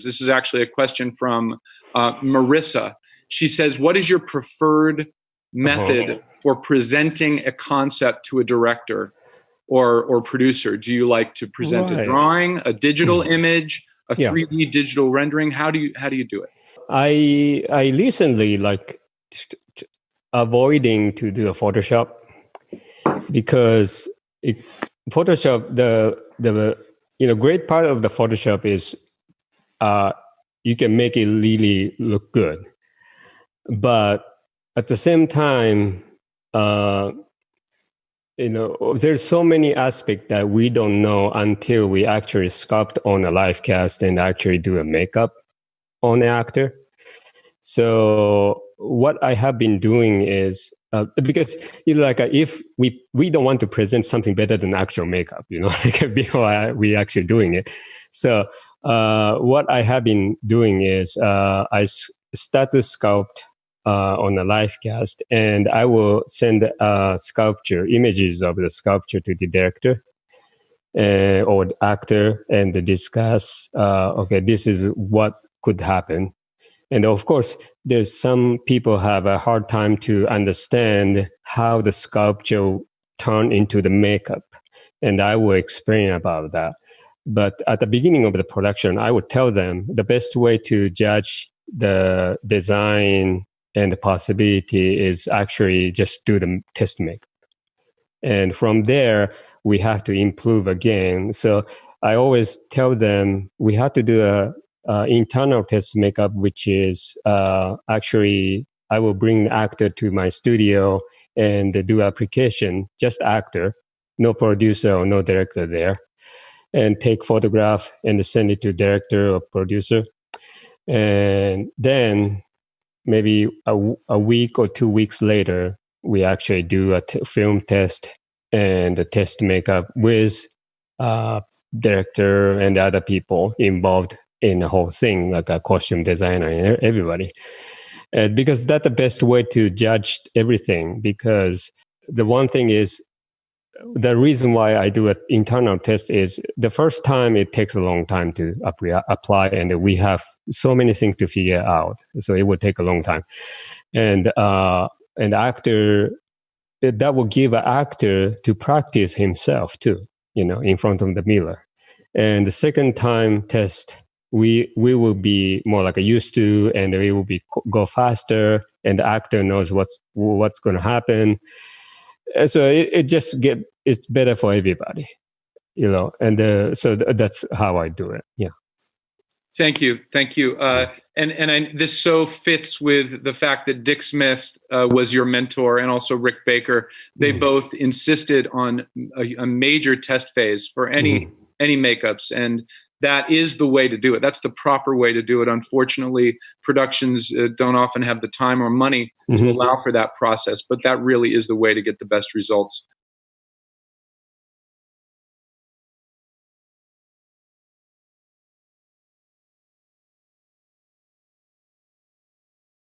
This is actually a question from Marissa. She says, what is your preferred method for presenting a concept to a director or producer? Do you like to present a drawing, a digital image, a 3D digital rendering? How do you do it? I recently avoiding to do a Photoshop because Photoshop, the great part of the Photoshop is you can make it really look good, but at the same time, there's so many aspects that we don't know until we actually sculpt on a live cast and actually do a makeup on the actor. So what I have been doing is because if we don't want to present something better than actual makeup, before we actually doing it. So what I have been doing is I start to sculpt on a live cast, and I will send images of the sculpture to the director or the actor, and discuss. This is what could happen. And of course, there's some people have a hard time to understand how the sculpture turn into the makeup. And I will explain about that. But at the beginning of the production, I would tell them the best way to judge the design and the possibility is actually just do the test makeup. And from there, we have to improve again. So I always tell them we have to do a internal test makeup, which is actually I will bring the actor to my studio and do application, just actor, no producer or no director there, and take photograph and send it to director or producer. And then maybe a week or 2 weeks later, we actually do a film test and a test makeup with director and other people involved in the whole thing, like a costume designer and everybody. Because that's the best way to judge everything. Because the one thing is, the reason why I do an internal test is the first time it takes a long time to apply, and we have so many things to figure out. So it would take a long time. And actor, that will give an actor to practice himself too, in front of the mirror. And the second time test, we will be more like used to, and we will go faster, and the actor knows what's going to happen. So it's better for everybody, and so that's how I do it. Yeah. Thank you. And this so fits with the fact that Dick Smith was your mentor, and also Rick Baker. They both insisted on a major test phase for any makeups, and that is the way to do it. That's the proper way to do it. Unfortunately, productions don't often have the time or money to allow for that process, but that really is the way to get the best results.